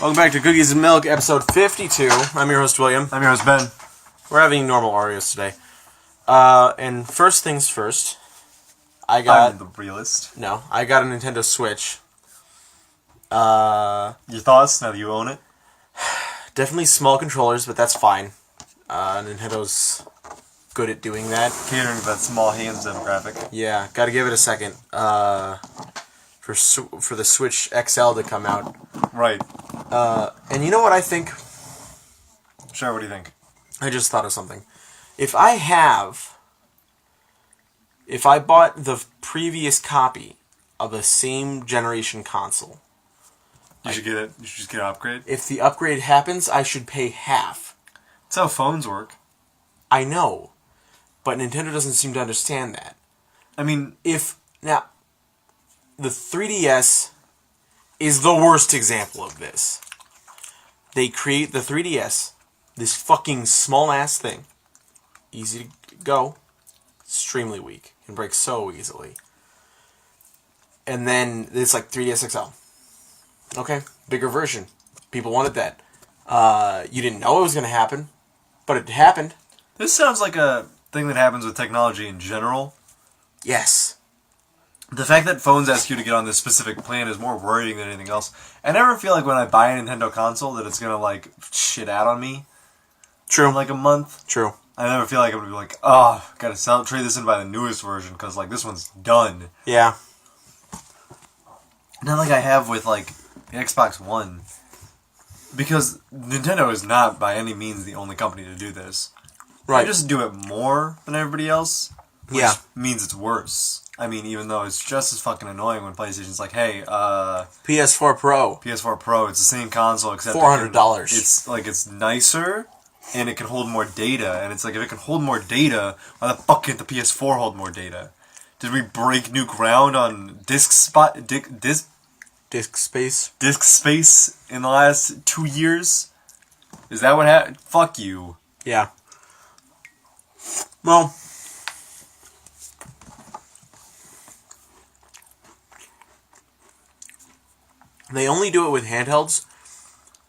Welcome back to Cookies and Milk, episode 52. I'm your host, William. I'm your host, Ben. We're having normal Oreos today. And first things first, I got... I'm the realist. No, I got a Nintendo Switch. Your thoughts, now that you own it? Definitely small controllers, but that's fine. Nintendo's good at doing that. Catering to that small hands demographic. Yeah, gotta give it a second. For the Switch XL to come out. Right. And you know what I think? Sure, what do you think? I just thought of something. If I bought the previous copy of the same generation console, You should get it. You should just get an upgrade. if the upgrade happens, I should pay half. That's how phones work. I know, but Nintendo doesn't seem to understand that. I mean, Now, the 3DS is the worst example of this. They create the 3DS, this fucking small-ass thing, easy to go, extremely weak, can break so easily. And then it's like 3DS XL. Okay, bigger version. People wanted that. You didn't know it was going to happen, but it happened. this sounds like a thing that happens with technology in general. Yes. The fact that phones ask you to get on this specific plan is more worrying than anything else. I never feel like when I buy a Nintendo console that it's gonna, like, shit out on me True. in, like, a month. True. I never feel like I'm gonna be like, oh, gotta trade this in by the newest version, because, like, this one's done. Yeah. Not like I have with, like, the Xbox One. Because Nintendo is not by any means the only company to do this. Right. They just do it more than everybody else, which Yeah. means it's worse. I mean, even though it's just as fucking annoying when PlayStation's like, hey, PS4 Pro. PS4 Pro, it's the same console except $400. It's like, it's nicer and it can hold more data. And it's like, if it can hold more data, why the fuck can't the PS4 hold more data? Did we break new ground on disk space in the last 2 years? Is that what happened? Fuck you. Yeah. Well, they only do it with handhelds,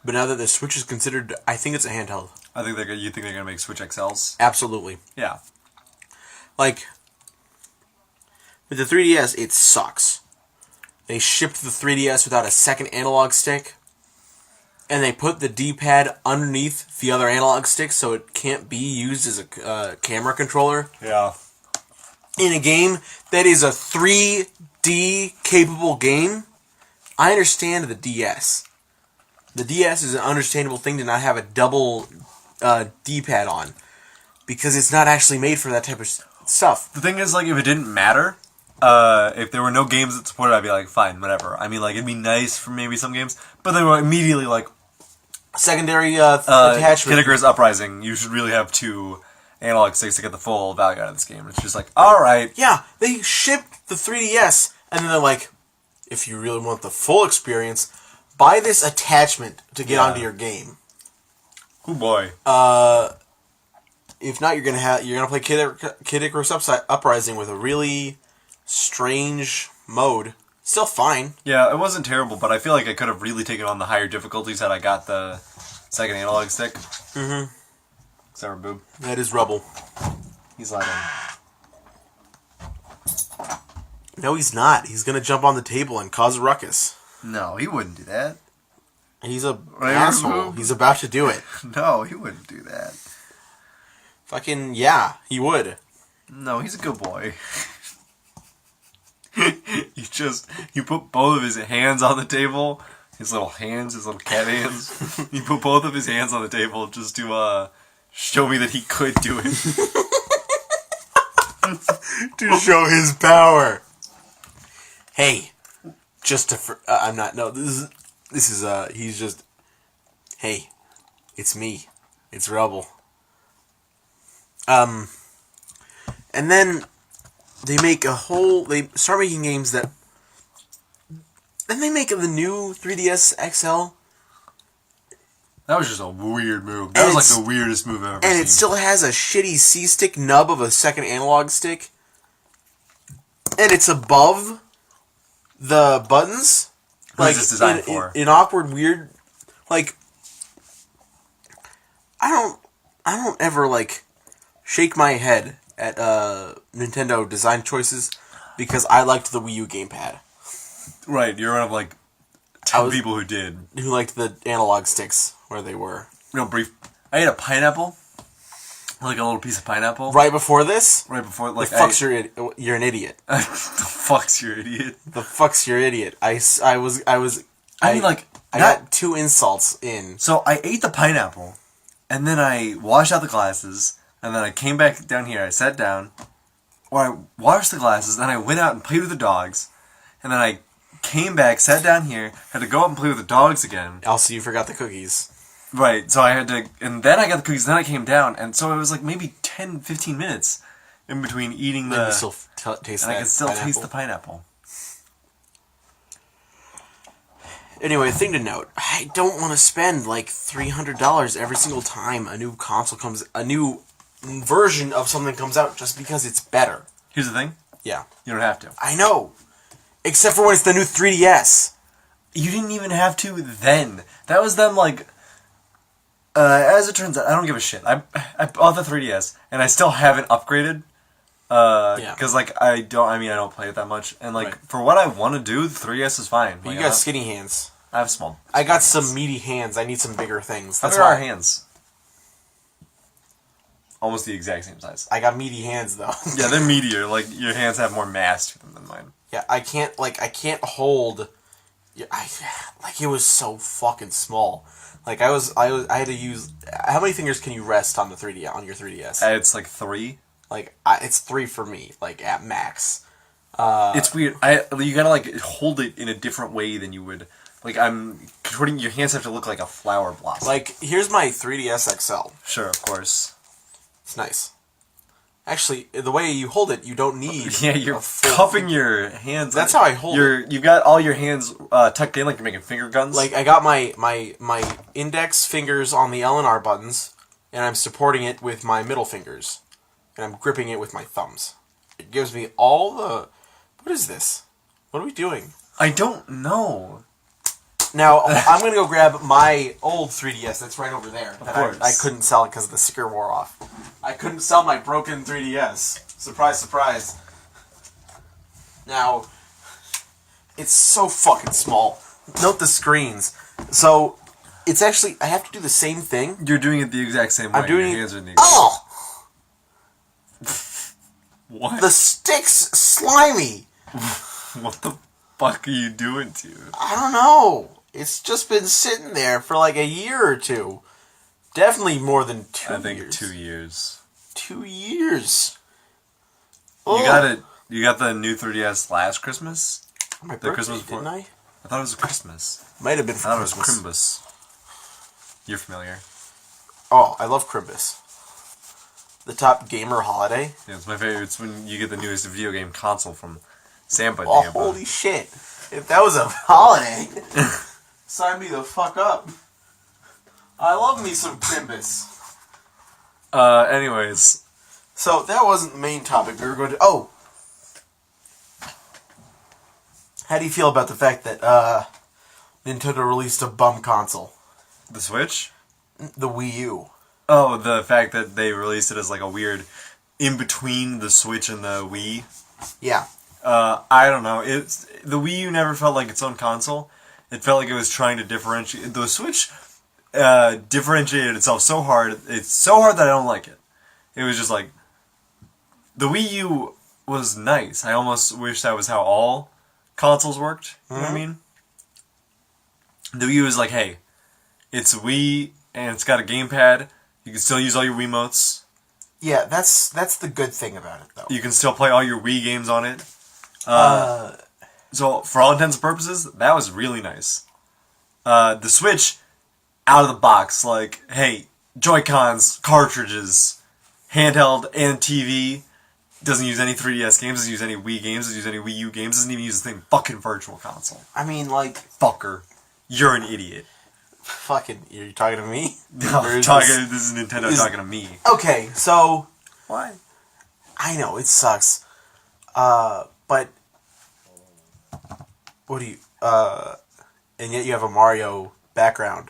but now that the Switch is considered, I think it's a handheld. I think you think they're gonna make Switch XLs? Absolutely. Yeah. Like, with the 3DS, it sucks. They shipped the 3DS without a second analog stick, and they put the D-pad underneath the other analog stick so it can't be used as a camera controller. Yeah. In a game that is a 3D capable game, I understand the DS. The DS is an understandable thing to not have a double D-pad on, because it's not actually made for that type of stuff. The thing is, like, if it didn't matter, if there were no games that supported it, I'd be like, fine, whatever. I mean, like, it'd be nice for maybe some games, but they were immediately like, Secondary attachment. Kid Icarus Uprising, you should really have 2 analog sticks to get the full value out of this game. It's just like, alright. Yeah, they shipped the 3DS, and then they're like, if you really want the full experience, buy this attachment to get onto your game. Oh boy. If not, you're gonna play Kid Icarus Uprising with a really strange mode. Still fine. Yeah, it wasn't terrible, but I feel like I could have really taken on the higher difficulties had I got the second analog stick. Mm-hmm. Except for Boob. That is Rubble. He's like, No, he's not. He's gonna jump on the table and cause a ruckus. no, he wouldn't do that. He's a Right, asshole. Boob? He's about to do it. No, he wouldn't do that. Fucking yeah, he would. No, he's a good boy. You put both of his hands on the table, his little cat hands. You put both of his hands on the table just to show me that he could do it. To show his power. Hey, just to I'm not. No, this is he's just. Hey, it's me. It's Rubble. And then they start making games that. Then they make the new 3DS XL. That was just a weird move. That was like the weirdest move I've ever seen. And it still has a shitty C-stick nub of a second analog stick. And it's above the buttons. Who's this designed for? In awkward, weird Like, I don't ever like shake my head at Nintendo design choices because I liked the Wii U gamepad. Right, you're one of like I 10 was- people who did. Who liked the analog sticks where they were. Real brief. I ate a pineapple, like a little piece of pineapple, Right before this, right before. the Like, fuck's you're an idiot. the fuck's your idiot. The fuck's your idiot. I I mean, like, I that- got 2 insults in. So I ate the pineapple, and then I washed out the glasses, and then I came back down here. I sat down, or I washed the glasses, then I went out and played with the dogs, and then I came back, sat down here, had to go out and play with the dogs again. Also, you forgot the cookies. Right, so I had to, and then I got the cookies, then I came down, and so it was like maybe 10, 15 minutes in between eating And the, you still taste and that I could still taste pineapple. the pineapple. Anyway, thing to note: I don't want to spend like $300 every single time a new version of something comes out just because it's better. Here's the thing, Yeah, you don't have to. I know, except for when it's the new 3DS. You didn't even have to then. That was them like. As it turns out, I don't give a shit. I bought the 3DS and I still haven't upgraded. Yeah. Because like I don't play it that much, and like Right. for what I want to do, the 3DS is fine. But Like, you got skinny hands. I have small. I got some meaty hands. I need some bigger things. How That's big are our why hands? Almost the exact same size. I got meaty hands though. Yeah, they're meatier. Like your hands have more mass to them than mine. Yeah, I can't hold. Yeah, like it was so fucking small. Like I had to use. How many fingers can you rest on the 3D on your 3DS? It's like 3. Like it's 3 for me. Like at max. It's weird. You gotta like hold it in a different way than you would. Like your hands have to look like a flower blossom. Like here's my 3DS XL. Sure, of course. It's nice. Actually, the way you hold it, you don't need. Yeah, you're a full- cupping your hands. That's how I hold it. You've got all your hands tucked in like you're making finger guns. Like I got my index fingers on the L and R buttons, and I'm supporting it with my middle fingers, and I'm gripping it with my thumbs. It gives me all the. What is this? What are we doing? I don't know. Now I'm gonna go grab my old 3DS that's right over there. That course. I couldn't sell it because the sticker wore off. I couldn't sell my broken 3DS. Surprise, surprise. Now, it's so fucking small. Note the screens. So, it's actually, I have to do the same thing. You're doing it the exact same way. I'm doing your it. hands are in the Oh! What? The stick's slimy. What the fuck are you doing to it? I don't know. It's just been sitting there for like a year or two. Definitely more than 2 I think years. 2 years. 2 years. You Ugh. got it. You got the new 3DS last Christmas? My the birthday, Christmas before- didn't I? I thought it was Christmas. Might have been I for thought it was Christmas. Crimbus. You're familiar. Oh, I love Crimbus. The top gamer holiday. Yeah, it's my favorite. It's when you get the newest video game console from Sampa Oh, Dampa. holy shit. If that was a holiday, sign me the fuck up. I love me some Crimbus. Anyways. So, that wasn't the main topic. We were going to... Oh! How do you feel about the fact that Nintendo released a bum console? The Switch? The Wii U. Oh, the fact that they released it as like a weird in between the Switch and the Wii. Yeah. I don't know. The Wii U never felt like its own console. It felt like it was trying to differentiate. The Switch differentiated itself so hard. It's so hard that I don't like it. It was just like the Wii U was nice. I almost wish that was how all consoles worked. You know what I mean? The Wii U is like, hey, it's Wii and it's got a gamepad. You can still use all your Wiimotes. Yeah, that's the good thing about it, though. You can still play all your Wii games on it. So, for all intents and purposes, that was really nice. The Switch, out of the box, like, hey, Joy-Cons, cartridges, handheld and TV, doesn't use any 3DS games, doesn't use any Wii games, doesn't use any Wii U games, doesn't even use the same fucking virtual console. I mean, like, Fucker. You're an idiot. fucking, you're talking to me? No, Or is this is Nintendo is- talking to me. Okay, so, Why? I know, it sucks. But, what do you, and yet you have a Mario background.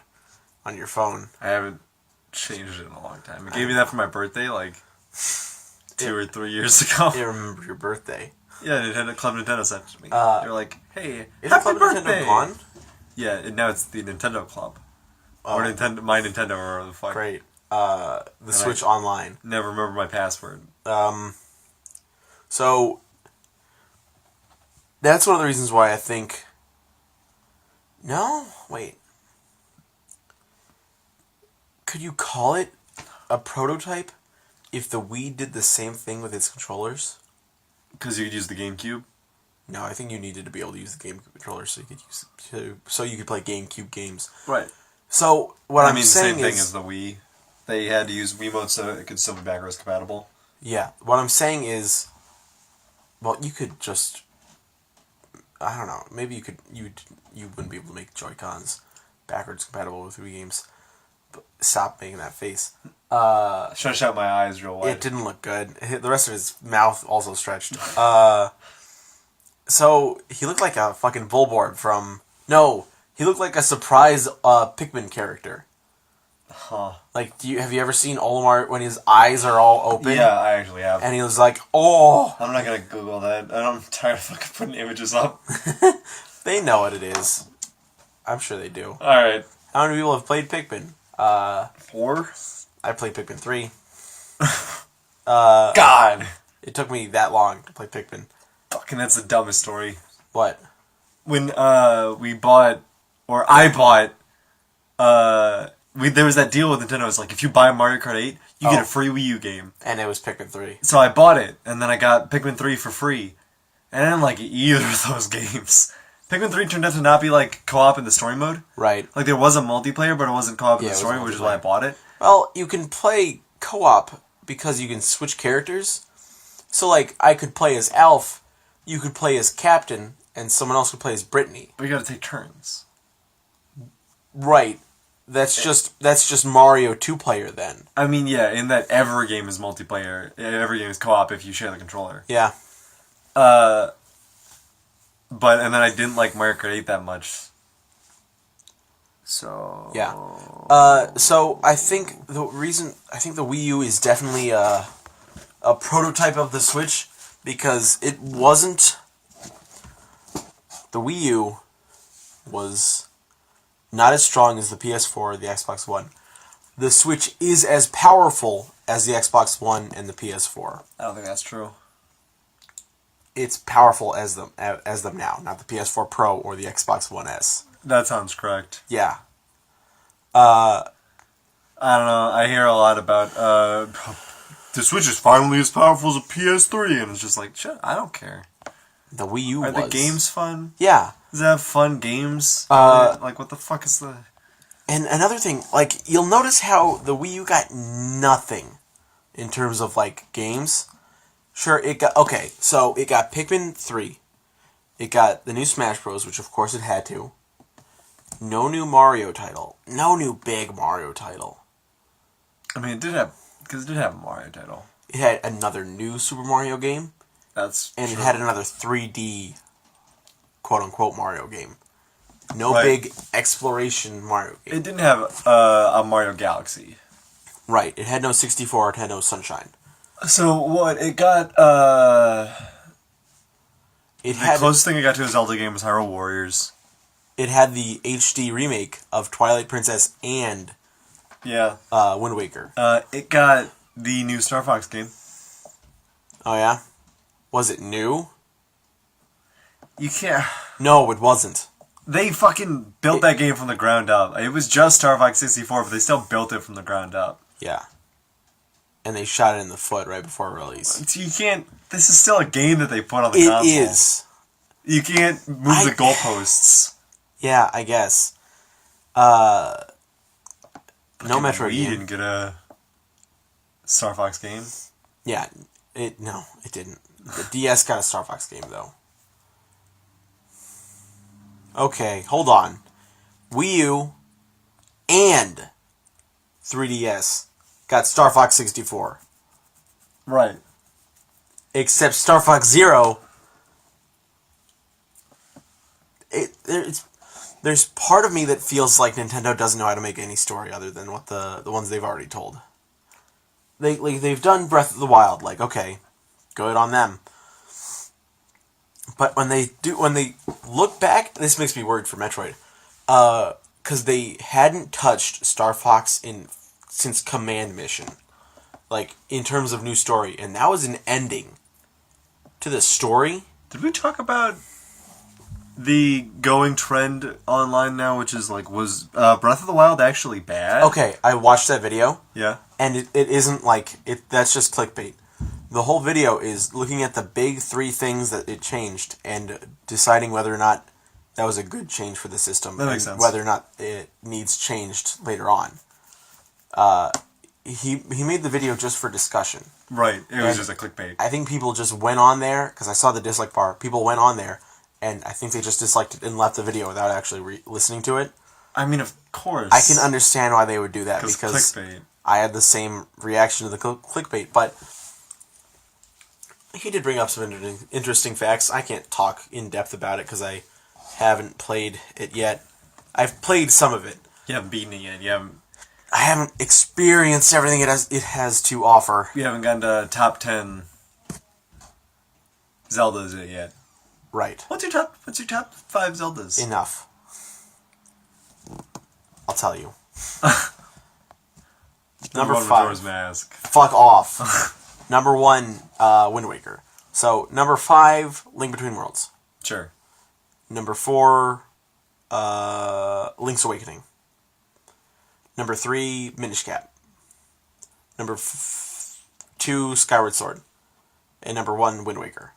on your phone. I haven't changed it in a long time. It gave me that for my birthday, like 2 or 3 years ago. I remember your birthday. Yeah, Club Nintendo sent it to me. They're like, "Hey, Is happy Club birthday!" Nintendo gone? Yeah, and now it's the Nintendo Club Oh, or Nintendo, my Nintendo, or whatever the fuck. great. The Switch Online. Never remember my password. So that's one of the reasons why I think. No, wait. Could you call it a prototype if the Wii did the same thing with its controllers? Because you could use the GameCube. No, I think you needed to be able to use the GameCube controller so you could play GameCube games. Right. So what I I'm mean, saying same thing is, as the Wii. They had to use Wiimote so it could still be backwards compatible. yeah, what I'm saying is, well, you could just, I don't know, maybe you wouldn't be able to make Joy-Cons backwards compatible with Wii games. But stop making that face. Stretch out my eyes real wide. It didn't look good. The rest of his mouth also stretched. So he looked like a fucking Volborg from. No, he looked like a surprise Pikmin character. Huh. Like, have you ever seen Olimar when his eyes are all open? Yeah, I actually have. And he was like, "Oh." I'm not gonna Google that. I'm tired of fucking putting images up. They know what it is. I'm sure they do. Alright. How many people have played Pikmin? 4? I played Pikmin 3. God! It took me that long to play Pikmin. Fucking that's the dumbest story. What? When we bought, or I bought, there was that deal with Nintendo. It's like, if you buy Mario Kart 8, you get a free Wii U game. And it was Pikmin 3. So I bought it, and then I got Pikmin 3 for free. And I didn't like either of those games. Pikmin 3 turned out to not be like co-op in the story mode. Right. Like, there was a multiplayer, but it wasn't co-op in Yeah, the it story, wasn't which is why I bought it. Well, you can play co-op because you can switch characters. So, like, I could play as Alf, you could play as Captain, and someone else could play as Brittany. But you gotta take turns. Right. That's just Mario 2-player then. I mean, yeah, in that every game is multiplayer. Every game is co-op if you share the controller. Yeah. But, and then I didn't like Mario Kart 8 that much. So... Yeah. So I think the Wii U is definitely a prototype of the Switch because it wasn't. The Wii U was not as strong as the PS4 or the Xbox One. The Switch is as powerful as the Xbox One and the PS4. I don't think that's true. It's powerful as them now, not the PS4 Pro or the Xbox One S. That sounds correct. Yeah. I don't know. I hear a lot about the Switch is finally as powerful as a PS3, and it's just like, shit, I don't care. The Wii U Are was. the games fun? Yeah. Does it have fun games? Like, what the fuck is the... And another thing, like, you'll notice how the Wii U got nothing in terms of, like, games. Sure, it got... Okay, so it got Pikmin 3. It got the new Smash Bros., which of course it had to. No new Mario title. No new big Mario title. I mean, it did have... Because it did have a Mario title. It had another new Super Mario game. That's And true. it had another 3D, quote-unquote, Mario game. No Right. big exploration Mario game. It didn't have a Mario Galaxy. Right. It had no 64. It had no Sunshine. So, what? It got... It The had... closest thing I got to a Zelda game was Hyrule Warriors. It had the HD remake of Twilight Princess and Yeah. Wind Waker. It got the new Star Fox game. Oh, yeah? Was it new? You can't... No, it wasn't. They fucking built that game from the ground up. It was just Star Fox 64, but they still built it from the ground up. Yeah. And they shot it in the foot right before release. You can't... This is still a game that they put on the It console. is. You can't move the goalposts. Yeah, I guess. No Fucking Metroid Wii game. didn't get a Star Fox game. Yeah, it didn't. The DS got a Star Fox game, though. Okay, hold on. Wii U and 3DS got Star Fox 64. Right. Except Star Fox Zero, it's there's part of me that feels like Nintendo doesn't know how to make any story other than what the ones they've already told. They've done Breath of the Wild, like, okay, good on them. But when they look back, this makes me worried for Metroid, because they hadn't touched Star Fox since Command Mission, like in terms of new story, and that was an ending to the story. Did we talk about the going trend online now, which is like, was Breath of the Wild actually bad? Okay, I watched that video, Yeah. and it isn't like it. That's just clickbait. The whole video is looking at the big 3 things that it changed and deciding whether or not that was a good change for the system. That makes and sense. Whether or not it needs changed later on. He made the video just for discussion. Right. It was And just a clickbait. I think people just went on there, because I saw the dislike bar. People went on there, and I think they just disliked it and left the video without actually listening to it. I mean, of course. I can understand why they would do that, because clickbait. I had the same reaction to the clickbait, but he did bring up some interesting facts. I can't talk in depth about it because I haven't played it yet. I've played some of it. You haven't beaten it yet. You haven't experienced everything it has to offer. You haven't gotten to top 10 Zeldas yet. Right. What's your top 5 Zeldas? Enough. I'll tell you. Number 5. Majora's Mask. Fuck off. Number 1, Wind Waker. So, number 5, Link Between Worlds. Sure. Number 4, Link's Awakening. Number 3, Minish Cap. Number 2, Skyward Sword. And number 1, Wind Waker.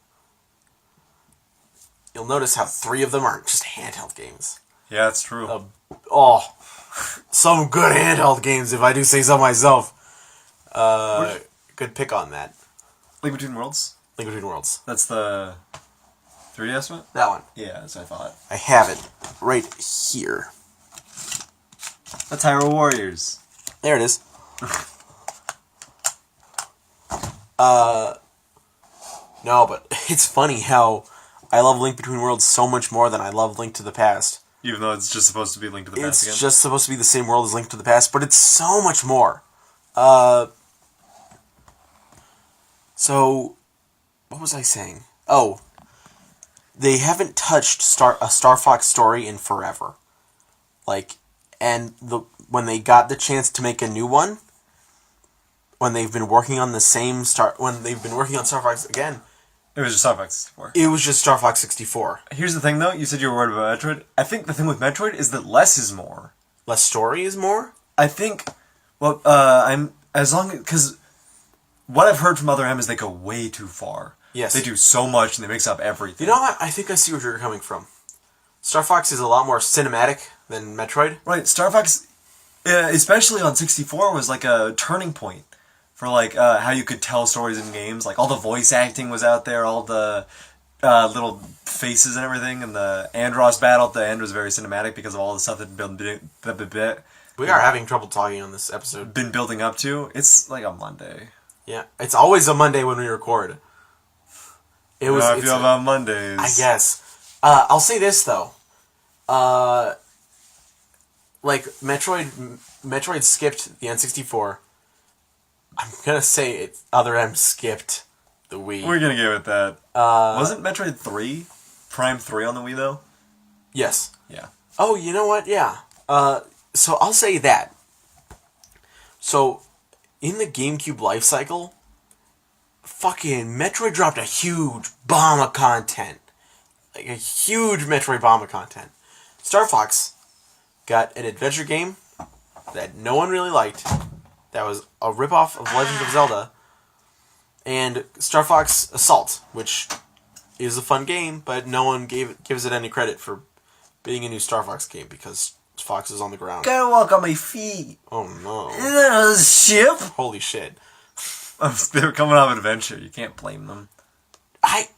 You'll notice how 3 of them are just handheld games. Yeah, that's true. Some good handheld games, if I do say so myself. Good pick on that. Link Between Worlds? Link Between Worlds. That's the 3DS one? That one. Yeah, that's what I thought. I have it right here. That's Hyrule Warriors. There it is. No, but it's funny how I love Link Between Worlds so much more than I love Link to the Past. Even though it's just supposed to be Link to the Past again? It's just supposed to be the same world as Link to the Past, but it's so much more. So, what was I saying? Oh, they haven't touched a Star Fox story in forever. When they got the chance to make a new one, when they've been working on Star Fox again, It was just Star Fox 64. it was just Star Fox 64. Here's the thing, though. You said you were worried about Metroid. I think the thing with Metroid is that less is more. Less story is more? I think, because what I've heard from other M is they go way too far. Yes. They do so much and they mix up everything. You know what? I think I see where you're coming from. Star Fox is a lot more cinematic than Metroid. Right, Star Fox, especially on 64, was like a turning point for how you could tell stories in games. Like all the voice acting was out there, all the little faces and everything, and the Andross battle at the end was very cinematic because of all the stuff that We are having trouble talking on this episode. been building up to. It's like a Monday. Yeah, it's always a Monday when we record. I feel about Mondays. I guess. I'll say this though. Metroid skipped the N64. I'm gonna say Other M skipped the Wii. We're gonna give it that. Wasn't Metroid 3 Prime 3 on the Wii though? Yes. Yeah. Oh, you know what? Yeah. So I'll say that. So, in the GameCube life cycle, fucking Metroid dropped a huge bomb of content. Like a huge Metroid bomb of content. Star Fox got an adventure game that no one really liked. That was a ripoff of Legend of Zelda. And Star Fox Assault, which is a fun game, but no one gives it any credit for being a new Star Fox game because Fox is on the ground. Gotta walk on my feet. Oh no. Isn't that a ship? Holy shit. They were coming off adventure. You can't blame them. I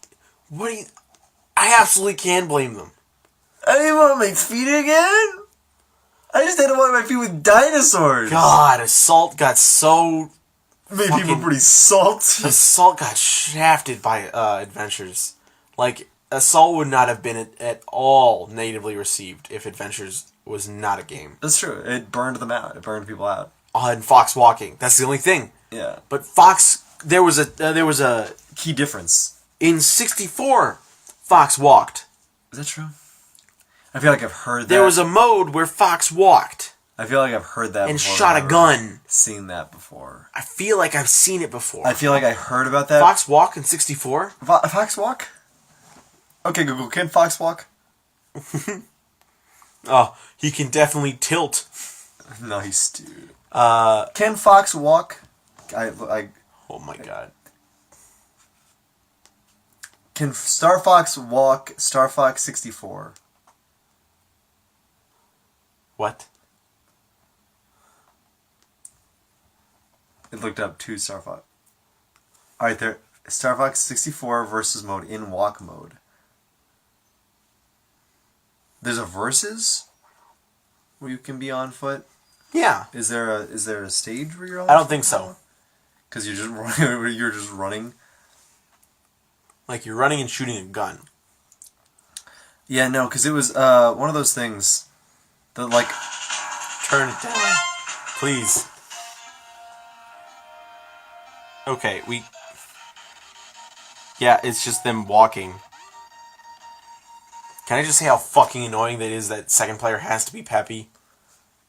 absolutely can blame them. I didn't want my feet again? I just had to walk my feet with dinosaurs. God, Assault got so... Made people pretty salty. Assault got shafted by Adventures. Like, Assault would not have been at all negatively received if Adventures was not a game. That's true. It burned them out. It burned people out. And Fox walking. That's the only thing. Yeah. But Fox, there was a Key difference. in 64, Fox walked. Is that true? I feel like I've heard that. There was a mode where Fox walked I feel like I've heard that and before. shot a I've gun. Seen that before. I feel like I've seen it before. I feel like I heard about that. Fox walk in 64? Fox walk? Okay, Google, can Fox walk? Oh, he can definitely tilt. No, he's stupid. Can Fox walk? Oh my god. Can Star Fox walk Star Fox 64? What? It looked up to Star Fox. Alright, there. Star Fox 64 versus mode in walk mode. There's a versus where you can be on foot. Yeah. Is there a stage where you're on? I don't think so. Because you're just running. You're just running. Like you're running and shooting a gun. Yeah, no, because it was one of those things that like. Turn it down. Please. Okay, yeah, it's just them walking. Can I just say how fucking annoying that is that second player has to be Peppy?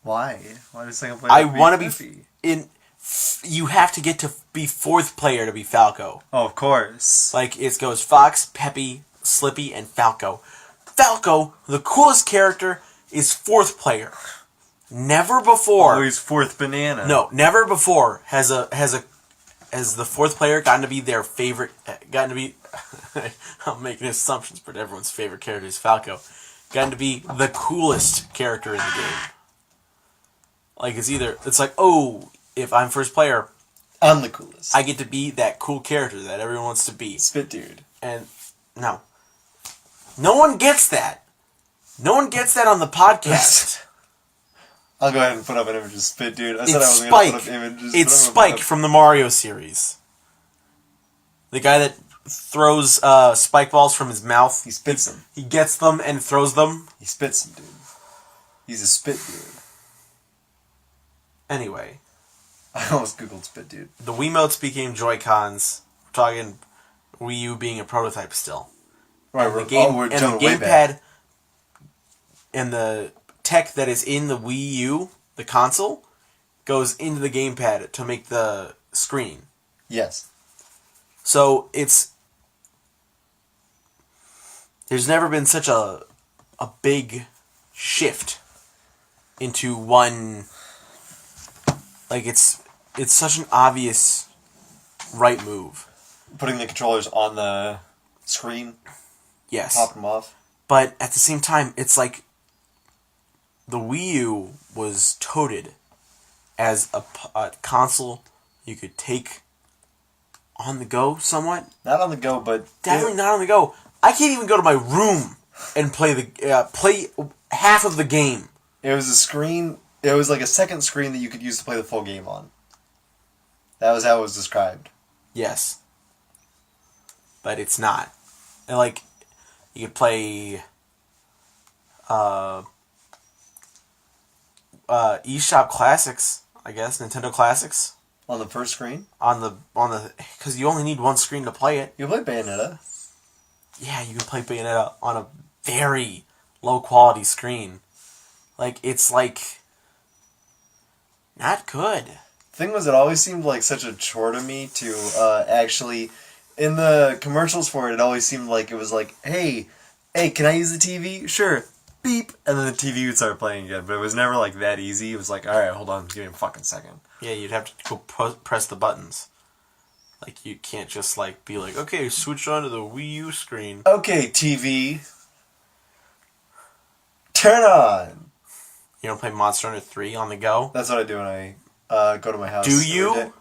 Why? Why does second player? I want to be Peppy? you have to get to be fourth player to be Falco. Oh, of course. Like, it goes Fox, Peppy, Slippy, and Falco. Falco, the coolest character, is fourth player. Never before. Oh, he's fourth banana. No, never before has the fourth player gotten to be their favorite. Gotten to be. I'm making assumptions, but everyone's favorite character is Falco. Gotten to be the coolest character in the game. Like, it's like, oh, if I'm first player, I'm the coolest. I get to be that cool character that everyone wants to be. Spit dude. And no. No one gets that. No one gets that on the podcast. I'll go ahead and put up an image of Spit dude. I said I It's was going to Spike. put up images. It's Spike from the Mario series. The guy that throws spike balls from his mouth. He spits them. He gets them and throws them. He spits them, dude. He's a spit dude. Anyway. I almost googled spit dude. The Wiimotes became Joy-Cons. We're talking Wii U being a prototype still. Right, And we're, the game, we're and the jumping way back. gamepad and the tech that is in the Wii U, the console, goes into the gamepad to make the screen. Yes. So there's never been such a big shift into one. Like it's such an obvious right move. Putting the controllers on the screen, Yes. pop them off. But at the same time, it's like the Wii U was touted as a console you could take on the go somewhat. Not on the go, but Definitely not on the go. I can't even go to my room and play play half of the game. it was a screen. It was like a second screen that you could use to play the full game on. That was how it was described. Yes. But it's not. And like, you could play eShop Classics, I guess, Nintendo Classics On the first screen, on the because you only need one screen to play it. you play Bayonetta. Yeah, you can play Bayonetta on a very low quality screen. Like, it's like not good. Thing was, it always seemed like such a chore to me to actually, in the commercials for it, it always seemed like it was like, hey, can I use the TV? Sure. Beep. And then the TV would start playing again. But it was never like that easy. It was like, alright, hold on, give me a fucking second. Yeah, you'd have to go press the buttons. Like, you can't just like be like, okay, switch on to the Wii U screen. Okay, TV. Turn on. You don't play Monster Hunter 3 on the go? That's what I do when I go to my house. Do every you? day.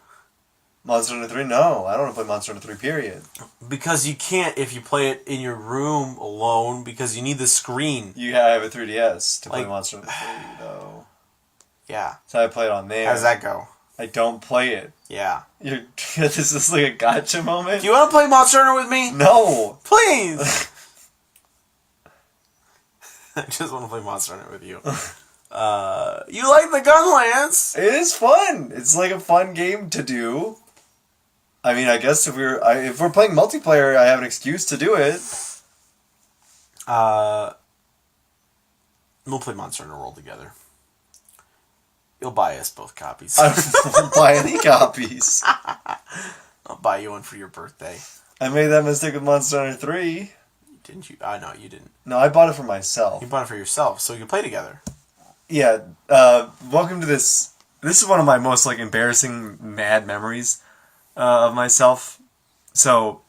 Monster Hunter 3? No, I don't want to play Monster Hunter 3, period. Because you can't if you play it in your room alone, because you need the screen. I have a 3DS to play Like- Monster Hunter 3, though. Yeah. So I play it on there. How does that go? I don't play it. Yeah. This is like a gotcha moment? Do you want to play Monster Hunter with me? No! Please! I just want to play Monster Hunter with you. You like the Gunlance? It is fun. It's like a fun game to do. I mean, I guess if we're playing multiplayer, I have an excuse to do it. We'll play Monster Hunter World together. You'll buy us both copies. I won't buy any copies. I'll buy you one for your birthday. I made that mistake with Monster Hunter 3. Didn't you? I know you didn't. No, I bought it for myself. You bought it for yourself, so you can play together. Yeah, welcome to this. This is one of my most, like, embarrassing, mad memories of myself. So,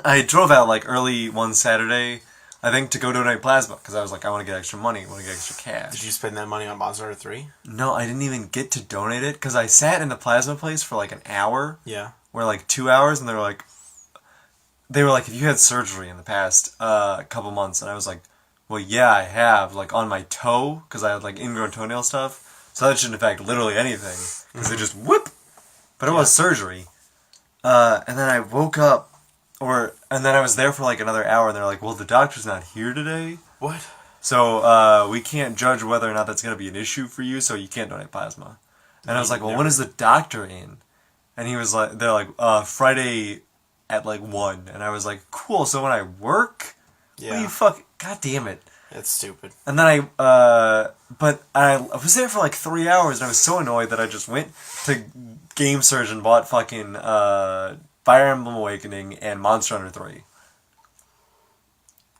I drove out, like, early one Saturday, I think, to go donate plasma, because I was like, I want to get extra money, I want to get extra cash. Did you spend that money on Monster Hunter 3? No, I didn't even get to donate it, because I sat in the plasma place for, like, an hour. Yeah. Or, like, 2 hours, and they were like, if you had surgery in the past couple months, and I was like, well, yeah, I have, like, on my toe, because I had, like, ingrown toenail stuff. So that shouldn't affect literally anything, because they just whoop. But it was surgery. And then I woke up, and then I was there for, like, another hour, and they're like, well, the doctor's not here today. What? So we can't judge whether or not that's going to be an issue for you, so you can't donate plasma. And I was like, well, when is the doctor in? And he was like, they're like, Friday at, like, 1. And I was like, cool, so when I work? Yeah. What do you fuck? God damn it. It's stupid. And then but I was there for like 3 hours, and I was so annoyed that I just went to Game Surge and bought fucking Fire Emblem Awakening and Monster Hunter 3.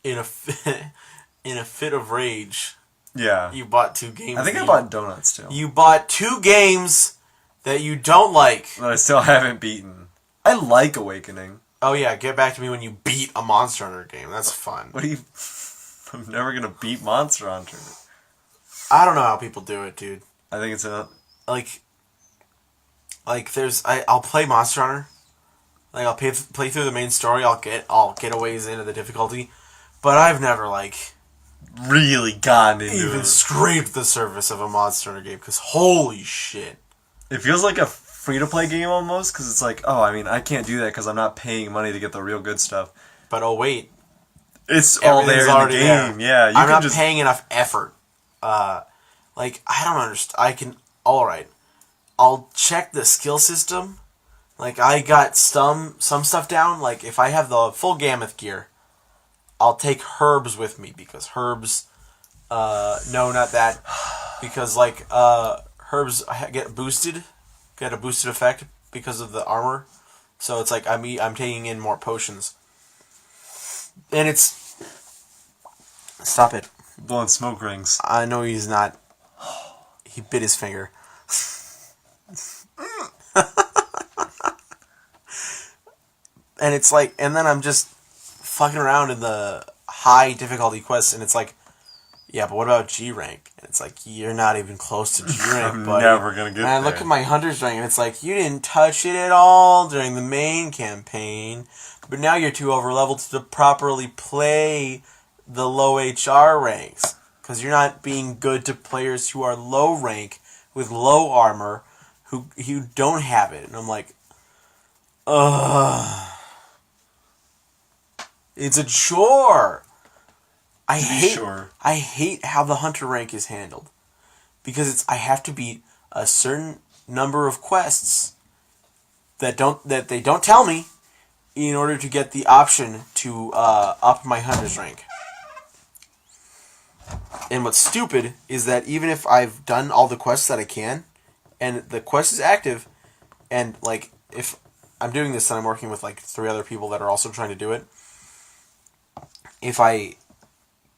In a fit of rage, Yeah. you bought 2 games. I think I bought Donuts too. You bought 2 games that you don't like. That I still haven't beaten. I like Awakening. Oh yeah, get back to me when you beat a Monster Hunter game. That's fun. What do you... I'm never gonna beat Monster Hunter. I don't know how people do it, dude. I think it's a... Like I'll play Monster Hunter. Like I'll play through the main story. I'll get a ways into the difficulty, but I've never like really gotten into even it. scraped the surface of a Monster Hunter game. Because holy shit, it feels like a free-to-play game almost. Because it's like, oh, I mean, I can't do that because I'm not paying money to get the real good stuff. but oh wait, It's all there in the already game. there. Yeah, I'm not paying enough effort. Like I don't understand. I can. All right, I'll check the skill system. Like I got some stuff down. Like if I have the full Gammoth gear, I'll take herbs with me because herbs. No, not that. Because like herbs get a boosted effect because of the armor. So it's like I'm taking in more potions. And it's... Stop it. Blowing smoke rings. I know he's not... He bit his finger. And it's like... And then I'm just fucking around in the high difficulty quests, and it's like... Yeah, but what about G rank? And it's like, you're not even close to G rank, I'm buddy. never gonna get and I there. look at my Hunter's rank, and it's like, you didn't touch it at all during the main campaign, but now you're too overleveled to properly play the low HR ranks. Because you're not being good to players who are low rank, with low armor, who don't have it. And I'm like, ugh. It's a chore. I hate how the hunter rank is handled, because I have to beat a certain number of quests that they don't tell me in order to get the option to up my hunter's rank. And what's stupid is that even if I've done all the quests that I can, and the quest is active, and like if I'm doing this and I'm working with like 3 other people that are also trying to do it, if I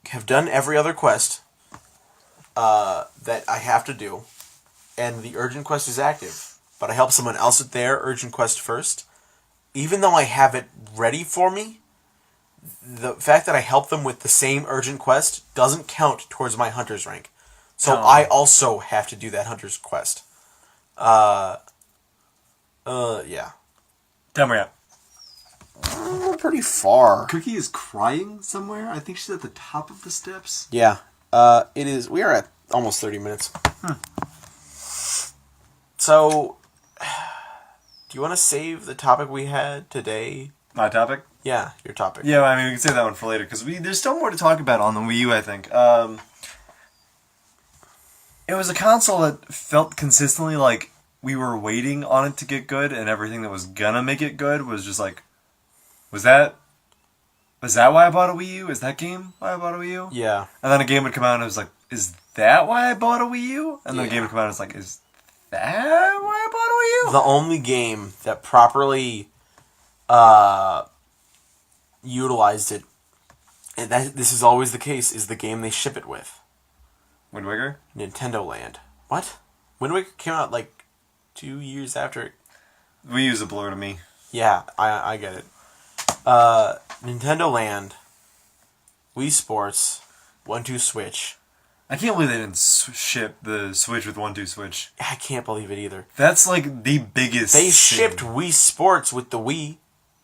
have done every other quest that I have to do, and the urgent quest is active, but I help someone else with their urgent quest first, even though I have it ready for me, the fact that I help them with the same urgent quest doesn't count towards my hunter's rank. So I also have to do that hunter's quest. Yeah. Tell me out. We're pretty far. Cookie is crying somewhere. I think she's at the top of the steps. Yeah. It is. We are at almost 30 minutes. So, do you want to save the topic we had today? My topic? Yeah, your topic. Yeah, I mean, we can save that one for later because there's still more to talk about on the Wii U. I think it was a console that felt consistently like we were waiting on it to get good, and everything that was gonna make it good was just like, was that why I bought a Wii U? Is that game why I bought a Wii U? Yeah. And then a game would come out and it was like, is that why I bought a Wii U? And then a Yeah. game would come out and it's like, is that why I bought a Wii U? The only game that properly utilized it, and this is always the case, is the game they ship it with. Wind Waker? Nintendo Land. What? Wind Waker came out like 2 years after it. Wii U's a blur to me. Yeah, I get it. Nintendo Land, Wii Sports, 1-2 Switch. I can't believe they didn't ship the Switch with 1-2 Switch. I can't believe it either. That's like the biggest They sin. shipped Wii Sports with the Wii.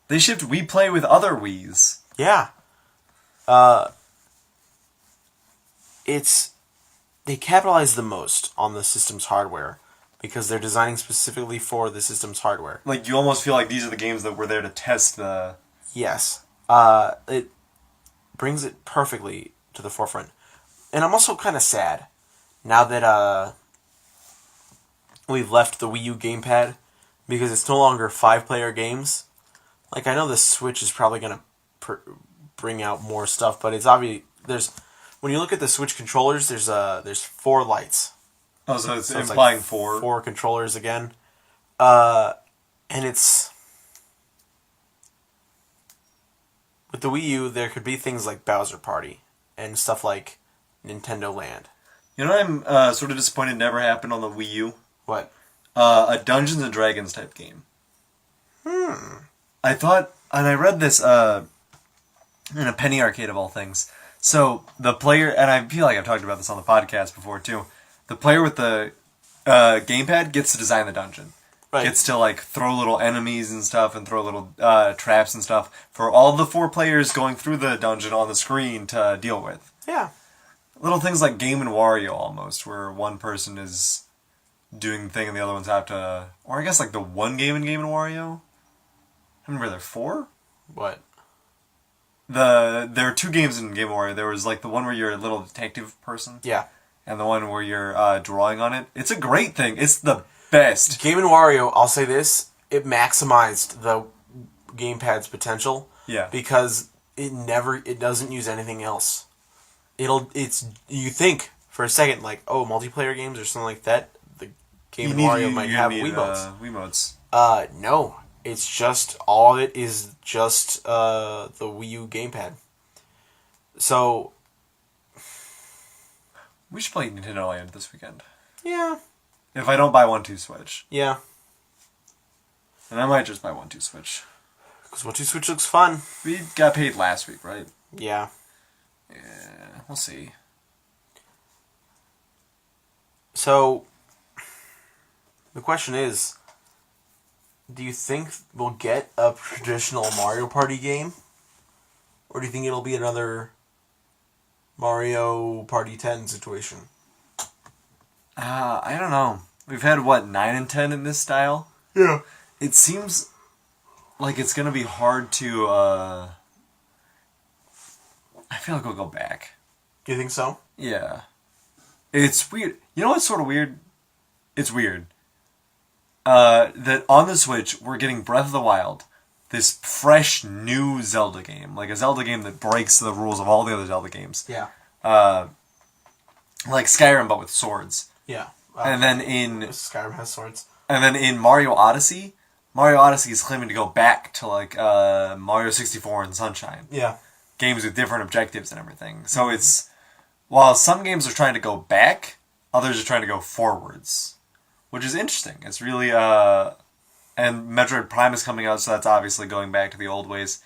They shipped Wii Play with other Wiis. Yeah. They capitalize the most on the system's hardware because they're designing specifically for the system's hardware. Like, you almost feel like these are the games that were there to test the... Yes. It brings it perfectly to the forefront. And I'm also kind of sad now that we've left the Wii U gamepad because it's no longer 5-player games. Like, I know the Switch is probably going to bring out more stuff, but it's obvious when you look at the Switch controllers, there's 4 lights. Oh, so it's So it's implying like 4. 4 controllers again. And it's... With the Wii U, there could be things like Bowser Party and stuff like Nintendo Land. You know what I'm sort of disappointed never happened on the Wii U? What? A Dungeons and Dragons type game. I thought, and I read this in a Penny Arcade of all things. So the player, and I feel like I've talked about this on the podcast before too. The player with the gamepad gets to design the dungeon. Right. Gets to like throw little enemies and stuff, and throw little traps and stuff for all the 4 players going through the dungeon on the screen to deal with. Yeah. Little things like Game and Wario almost, where one person is doing the thing and the other ones have to, or I guess like the one game in Game and Wario. I remember there 4. What? There are 2 games in Game and Wario. There was like the one where you're a little detective person, Yeah. and the one where you're drawing on it. It's a great thing. It's the best. Game & Wario, I'll say this, it maximized the gamepad's potential. Yeah. Because it doesn't use anything else. You think for a second like, oh, multiplayer games or something like that, the Game & Wario might have Wiimotes. Wiimotes. No. It's just, all of it is just the Wii U gamepad. So, We should play Nintendo Land this weekend. yeah. If I don't buy 1-2 Switch. Yeah. And I might just buy 1-2 Switch. Because 1-2 Switch looks fun. We got paid last week, right? Yeah. Yeah, we'll see. So, the question is, do you think we'll get a traditional Mario Party game? Or do you think it'll be another Mario Party 10 situation? I don't know. We've had, 9 and 10 in this style? Yeah. It seems like it's going to be hard to, I feel like we'll go back. Do you think so? Yeah. It's weird. You know what's sort of weird? It's weird. That on the Switch, we're getting Breath of the Wild, this fresh, new Zelda game. Like a Zelda game that breaks the rules of all the other Zelda games. Yeah. Like Skyrim, but with swords. Yeah. And then in Skyrim has swords. Mario Odyssey is claiming to go back to like Mario 64 and Sunshine. Yeah. Games with different objectives and everything. So it's, while some games are trying to go back, others are trying to go forwards, which is interesting. It's really and Metroid Prime is coming out, so that's obviously going back to the old ways.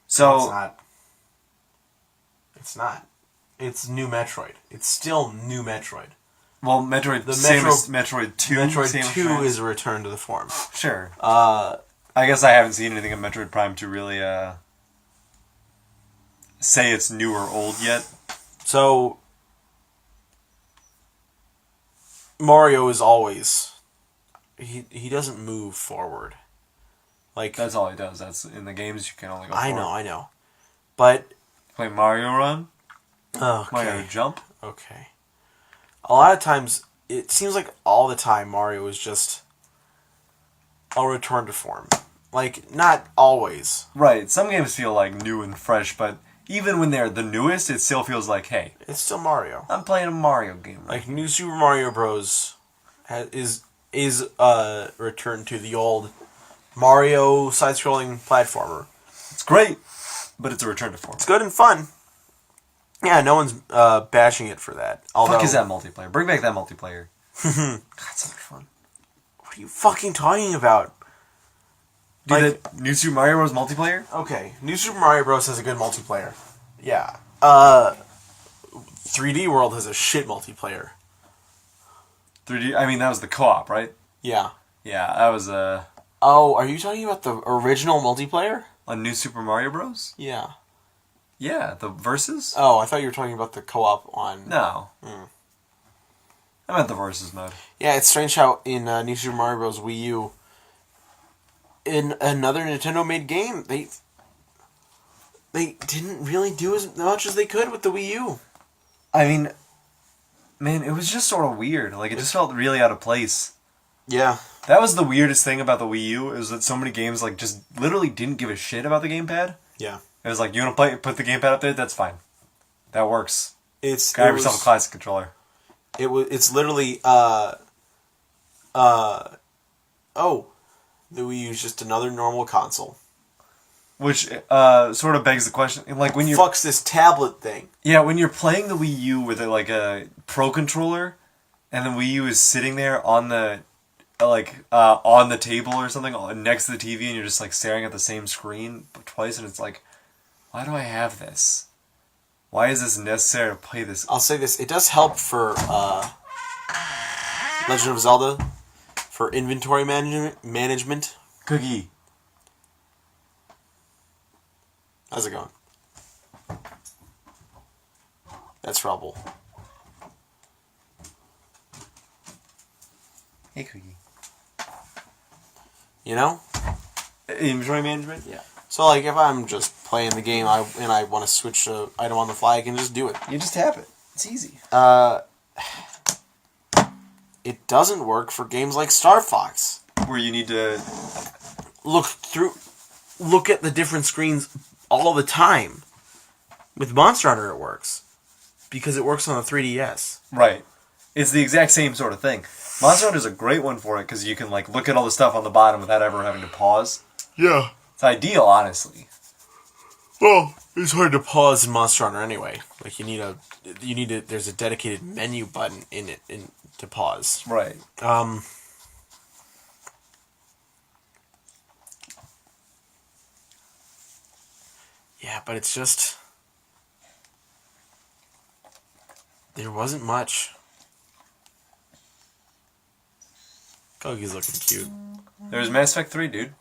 So It's not. It's not. It's new Metroid. It's still new Metroid. well, Metroid, The same Metro- as Metroid 2. Metroid same 2 as is a return to the form. sure. I guess I haven't seen anything in Metroid Prime to really say it's new or old yet. So, Mario is always... He doesn't move forward. Like, That's all he does. That's in the games you can only go. I forward. know. But Play Mario Run, Mario okay, Jump. okay. A lot of times, it seems like all the time Mario is just a return to form. Like, not always. Right. Some games feel like new and fresh, but even when they're the newest, it still feels like, hey, It's still Mario. I'm playing a Mario game. Like, New Super Mario Bros. Is a return to the old Mario side-scrolling platformer. It's great, but it's a return to form. It's good and fun. Yeah, no one's bashing it for that. Although, Fuck is that multiplayer? Bring back that multiplayer. God, so much fun. what are you fucking talking about? Dude, Like- that New Super Mario Bros. Multiplayer? Okay, New Super Mario Bros. Has a good multiplayer. Yeah. 3D World has a shit multiplayer. 3D. I mean, that was the co-op, right? Yeah. Yeah, that was Oh, are you talking about the original multiplayer? on New Super Mario Bros. Yeah. Yeah, the versus. Oh, I thought you were talking about the co-op on... No. I meant the versus mode. Yeah, it's strange how in New Super Mario Bros. Wii U, in another Nintendo-made game, they didn't really do as much as they could with the Wii U. I mean, man, it was just sort of weird. Like, it just felt really out of place. Yeah. That was the weirdest thing about the Wii U, is that so many games, like, just literally didn't give a shit about the gamepad. Yeah. It was like, you want to play, put the gamepad up there? That's fine. That works. It's Grab yourself a classic controller. It's literally the Wii U is just another normal console. Which sort of begs the question, like when you're Fucks this tablet thing. when you're playing the Wii U with like a Pro controller, and the Wii U is sitting there on the on the table or something next to the TV, and you're just like staring at the same screen twice, and it's like, why do I have this? Why is this necessary to play this? I'll say this: it does help for Legend of Zelda for inventory management. Cookie. How's it going? That's rubble. Hey, Cookie. You know? Inventory management? Yeah. So like, if I'm just playing the game and I want to switch an item on the fly, I can just do it. You just tap it. It's easy. It doesn't work for games like Star Fox. Where you need to... Look at the different screens all the time. With Monster Hunter it works. Because it works on the 3DS. Right. It's the exact same sort of thing. Monster Hunter is a great one for it because you can like look at all the stuff on the bottom without ever having to pause. Yeah. It's ideal, honestly. Well, it's hard to pause in Monster Hunter anyway. Like there's a dedicated menu button in it to pause. Right. Yeah, but it's just... There wasn't much. Kogi's looking cute. There's Mass Effect 3, dude.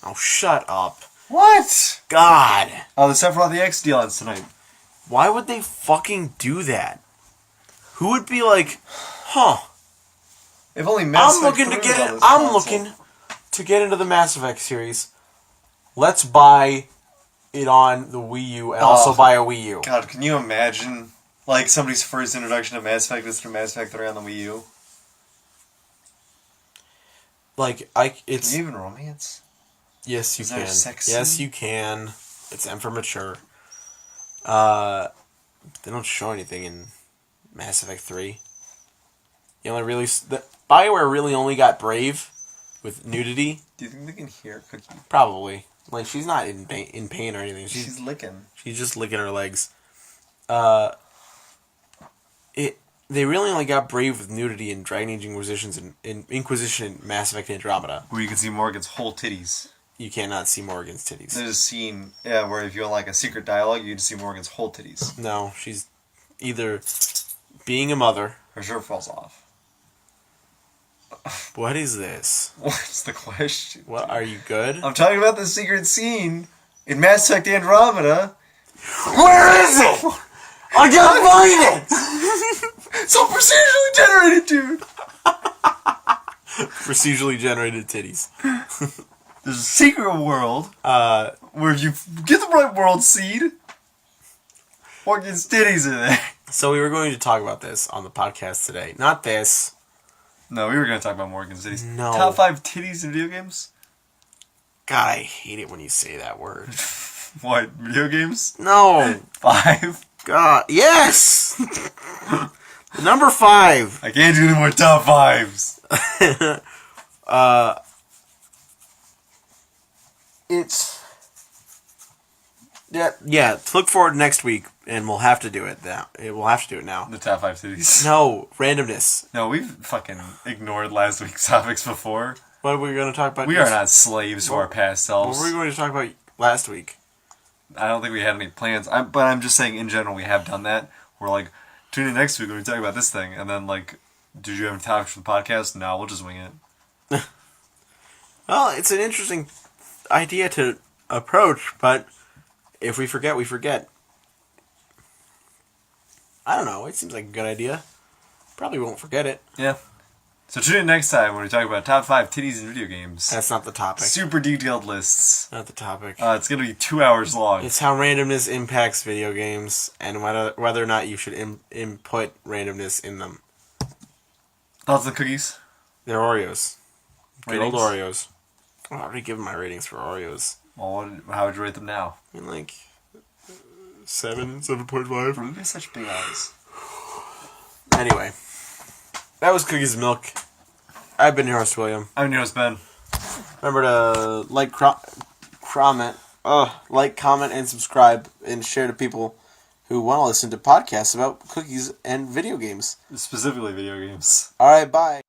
Oh, shut up. What? God! Oh, the Sephiroth the X deal ends tonight. Why would they fucking do that? Who would be like, huh? If only Mass I'm Effect looking to 3 was get on it. this I'm console. looking to get into the Mass Effect series. Let's buy it on the Wii U and also buy a Wii U. God, can you imagine, like, somebody's first introduction to Mass Effect is through Mass Effect 3 on the Wii U? Like Can it's you even romance? yes you Is there can. a sex Yes scene? you can. It's M for mature. They don't show anything in Mass Effect 3. You only really BioWare really only got Brave with nudity. Do you think they can hear Cookie? Probably. Like she's not in pain or anything. She's licking. She's just licking her legs. They really only got Brave with nudity in Dragon Age Inquisition and Mass Effect Andromeda. Where you can see Morgan's whole titties. You cannot see Morgan's titties. There's a scene where if you want like a secret dialogue, you just see Morgan's whole titties. No, she's either being a mother. Her shirt falls off. What is this? What's the question? What are you good? I'm talking about the secret scene in Mass Effect Andromeda. Where is it? I gotta find it. So procedurally generated, dude. Procedurally generated titties. There's a secret world Uh, where if you get the right world seed, Morgan's titties are there. so we were going to talk about this on the podcast today. Not this. No, we were going to talk about Morgan's titties. No. Top 5 titties in video games? God, I hate it when you say that word. What, video games? No. 5? God, yes! Number 5. I can't do any more top 5s. It's... Yeah, look forward next week, and we'll have to do it now. We'll have to do it now. The top 5 titties. No, randomness. No, we've fucking ignored last week's topics before. What were we going to talk about? We are not slaves to our past What selves. were we going to talk about last week? I don't think we had any plans. But I'm just saying, in general, we have done that. We're like, tune in next week when we talk about this thing. And then, like, did you have any topics for the podcast? No, we'll just wing it. Well, it's an interesting idea to approach, but if we forget, we forget. I don't know. It seems like a good idea. Probably won't forget it. Yeah. So tune in next time when we talk about top 5 titties in video games. That's not the topic. Super detailed lists. Not the topic. It's going to be 2 hours long. It's how randomness impacts video games and whether or not you should input randomness in them. Thoughts on cookies? They're Oreos. Good old Ratings? Oreos. Oh, I already given my ratings for Oreos. Well, how would you rate them now? In like 7.5. You have such big eyes. Anyway, that was Cookies and Milk. I've been your host, William. I'm your host, Ben. Remember to like, comment, and subscribe, and share to people who want to listen to podcasts about cookies and video games. Specifically video games. All right, bye.